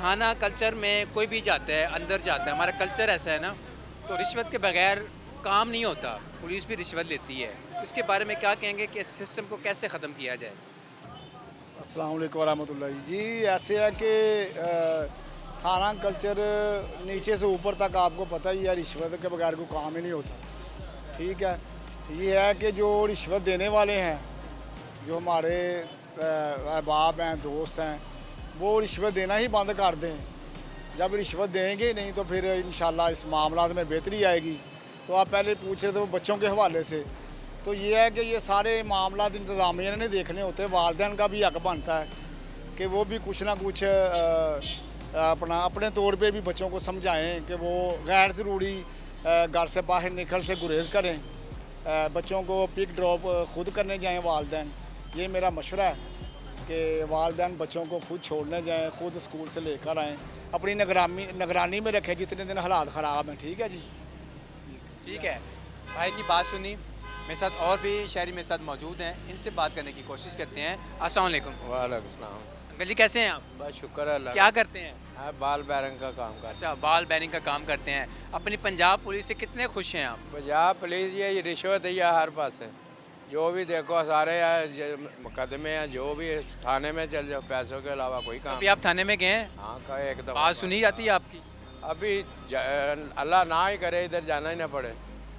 थाना कल्चर में कोई भी जाता है, अंदर जाता है, हमारा कल्चर ऐसा है ना, तो रिश्वत के बगैर काम नहीं होता, पुलिस भी रिश्वत लेती है। इसके बारे में क्या कहेंगे कि इस सिस्टम को कैसे ख़त्म किया जाए? अस्सलाम वालेकुम वरहमतुल्लाह जी। ऐसे है कि थाना कल्चर नीचे से ऊपर तक आपको पता ही है, रिश्वत के बगैर कोई काम ही नहीं होता। ठीक है, ये है कि जो रिश्वत देने वाले हैं, जो हमारे अहबाब हैं, दोस्त हैं, वो रिश्वत देना ही बंद कर दें। जब रिश्वत देंगे नहीं तो फिर इंशाल्लाह इस मामला में बेहतरी आएगी। तो आप पहले पूछ रहे थे वो बच्चों के हवाले से, तो ये है कि ये सारे मामला इंतज़ामिया ने देखने होते हैं। वालिदैन का भी हक बनता है कि वो भी कुछ ना कुछ अपने तौर पे भी बच्चों को समझाएं कि वो गैर ज़रूरी घर से बाहर निकल से गुरेज करें, बच्चों को पिक ड्रॉप खुद करने जाएं वालिदैन। ये मेरा मशवरा है कि वालिदैन बच्चों को खुद छोड़ने जाएं, खुद स्कूल से लेकर आएँ, अपनी निगरानी में रखें जितने दिन हालात ख़राब हैं। ठीक है जी, ठीक है, भाई की बात सुनी। मेरे साथ और भी शहरी मेरे साथ मौजूद हैं, इनसे बात करने की कोशिश करते हैं। अस्सलाम वालेकुम। वालेकुम सलाम। अंकल जी कैसे हैं आप? बस शुक्र है अल्लाह क्या करते हैं? का। बाल बैरंग का काम कर। अच्छा, बाल बैरिंग का काम करते हैं। अपनी पंजाब पुलिस से कितने खुश हैं आप? पंजाब पुलिस ये रिश्वत है हर पास है, जो भी देखो सारे मुकदमे हैं, जो भी थाने में चल जाओ, पैसों के अलावा कोई काम। अभी आप थाने में गए हैं? हाँ का एकदम बात सुनी जाती है आपकी? अभी अल्लाह ना ही करे इधर जाना ही ना पड़े।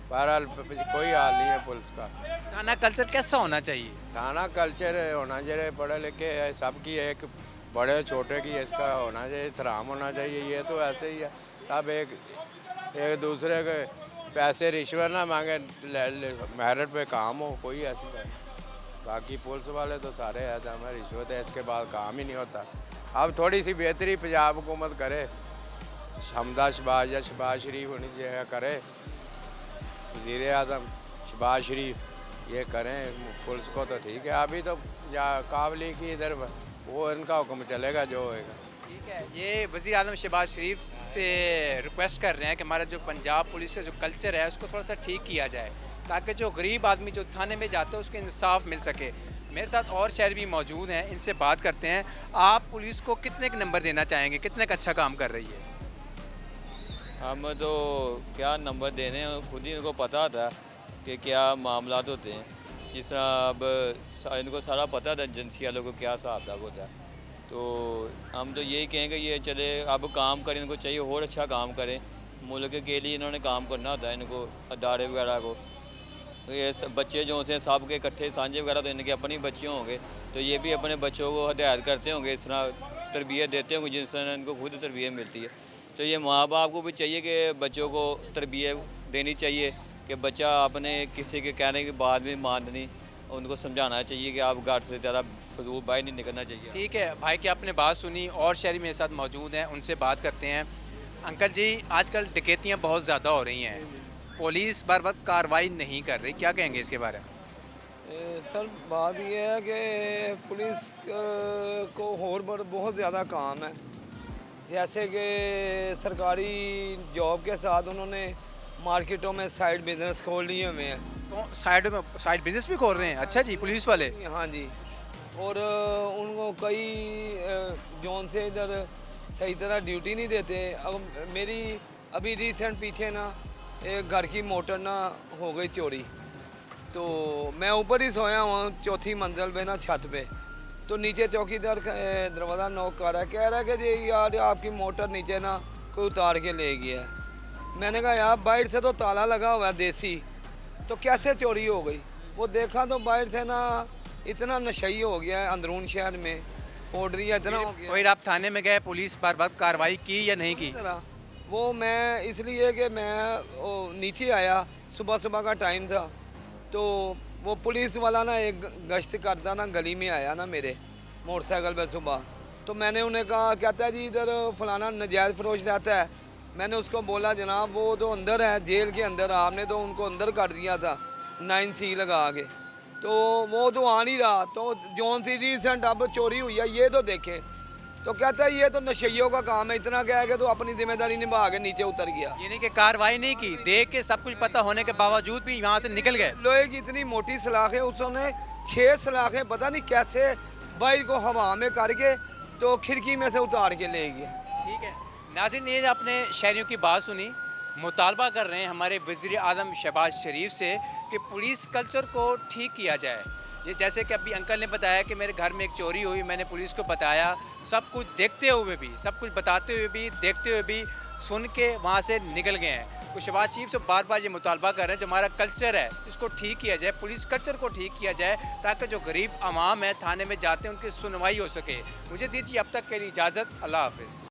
बहरहाल कोई हाल नहीं है पुलिस का। थाना कल्चर कैसा होना चाहिए? थाना कल्चर होना चाहिए, पढ़े लिखे है सबकी, एक बड़े छोटे की इसका होना चाहिए, एहतराम होना चाहिए। ये तो ऐसे ही है, तब एक दूसरे के पैसे रिश्वत ना मांगे, मेरिट पे काम हो, कोई ऐसी बात नहीं। बाकी पुलिस वाले तो सारे ऐसा हमें रिश्वत है, इसके बाद काम ही नहीं होता। अब थोड़ी सी बेहतरी पंजाब हुकूमत करे, हमदा शहबाज या शहबाज शरीफ होनी चाहिए करे, वज़ीर आज़म शहबाज शरीफ ये करें पुलिस को तो ठीक है। अभी तो काबली की इधर वो इनका हुक्म चलेगा जो होएगा। ठीक है, ये वज़ीर आज़म शहबाज शरीफ से रिक्वेस्ट कर रहे हैं कि हमारा जो पंजाब पुलिस का जो कल्चर है उसको थोड़ा सा ठीक किया जाए, ताकि जो गरीब आदमी जो थाने में जाता है उसको इंसाफ मिल सके। मेरे साथ और शहर भी मौजूद हैं, इनसे बात करते हैं। आप पुलिस को कितने का नंबर देना चाहेंगे, कितने का अच्छा काम कर रही है? हम तो क्या नंबर देने हैं, खुद ही इनको पता होता है कि क्या मामला होते हैं। जिस तरह अब इनको सारा पता था एजेंसी वालों को क्या हिसाब किताब होता है, तो हम तो यही कहेंगे ये चले अब काम करें, इनको चाहिए और अच्छा काम करें। मुल्क के लिए इन्होंने काम करना होता है, इनको अदारे वगैरह को। तो ये बच्चे जो होते हैं सब के इकट्ठे सांझे वगैरह तो इनके अपने बच्चे होंगे, तो ये भी अपने बच्चों को हदायत करते होंगे, इस तरह तरबियत देते होंगे जिस तरह इनको खुद तरबियत मिलती है। तो ये माँ बाप को भी चाहिए कि बच्चों को तरबियत देनी चाहिए कि बच्चा अपने किसी के कहने की बात भी माननी, उनको समझाना चाहिए कि आप घर से ज़्यादा फजूल बाहर नहीं निकलना चाहिए। ठीक है भाई की आपने बात सुनी, और शहरी मेरे साथ मौजूद हैं, उनसे बात करते हैं। अंकल जी, आजकल डकैतियाँ बहुत ज़्यादा हो रही हैं, पुलिस बर वक्त कार्रवाई नहीं कर रही, क्या कहेंगे इसके बारे में? सर बात यह है कि पुलिस को और बहुत ज़्यादा काम है। जैसे कि सरकारी जॉब के साथ उन्होंने मार्केटों में साइड बिजनेस खोल लिए हुए हैं। तो साइड बिजनेस भी खोल रहे हैं? अच्छा जी, पुलिस वाले? हाँ जी, और उनको कई जोन से इधर सही तरह ड्यूटी नहीं देते। अब मेरी अभी रिसेंट पीछे ना एक घर की मोटर ना हो गई चोरी, तो मैं ऊपर ही सोया हुआ चौथी मंजिल पे ना छत पे, तो नीचे चौकीदार दरवाज़ा नॉक कर रहा है, कह रहा है कि जी यार आपकी मोटर नीचे ना कोई उतार के ले गया है। मैंने कहा यार बाहर से तो ताला लगा हुआ है देसी, तो कैसे चोरी हो गई? वो देखा तो बाहर से ना इतना नशई हो गया है अंदरून शहर में, पोडरिया इतना हो गया। फिर आप थाने में गए, पुलिस पर वक्त कार्रवाई की या नहीं की? वो मैं इसलिए कि मैं नीचे आया, सुबह सुबह का टाइम था, तो वो पुलिस वाला ना एक गश्त करता ना गली में आया ना मेरे मोटरसाइकिल पे सुबह, तो मैंने उन्हें कहा, कहता है जी इधर फलाना नजायज़ फरोश रहता है। मैंने उसको बोला जनाब वो तो अंदर है, जेल के अंदर, आपने तो उनको अंदर कर दिया था 9C लगा के, तो वो तो आ नहीं रहा। तो जौन सी रिसेंट अब चोरी हुई है ये तो देखें, तो कहता है ये तो नशइयों का काम है, इतना क्या है कि तो अपनी जिम्मेदारी निभा के नीचे उतर गया। यानी कि कार्रवाई नहीं की, देख के सब कुछ पता होने के बावजूद भी यहाँ से निकल गए। लोहे की इतनी मोटी सलाखें, उसने 6 सलाखें पता नहीं कैसे बाइक को हवा में करके तो खिड़की में से उतार के ले गया। ठीक है नाज़रीन, ये अपने शहरियों की बात सुनी, मुतालबा कर रहे हैं हमारे वज़ीर आज़म शहबाज शरीफ से कि पुलिस कल्चर को ठीक किया जाए। ये जैसे कि अभी अंकल ने बताया कि मेरे घर में एक चोरी हुई, मैंने पुलिस को बताया, सब कुछ देखते हुए भी, सब कुछ बताते हुए भी, देखते हुए भी, सुन के वहाँ से निकल गए हैं। तो शहबाज शरीफ से बार बार ये मुतालबा कर रहे हैं जो हमारा कल्चर है इसको ठीक किया जाए, पुलिस कल्चर को ठीक किया जाए, ताकि जो गरीब आवाम है थाने में जाते हैं उनकी सुनवाई हो सके। मुझे दीजिए अब तक के लिए इजाज़त, अल्लाह हाफ़िज़।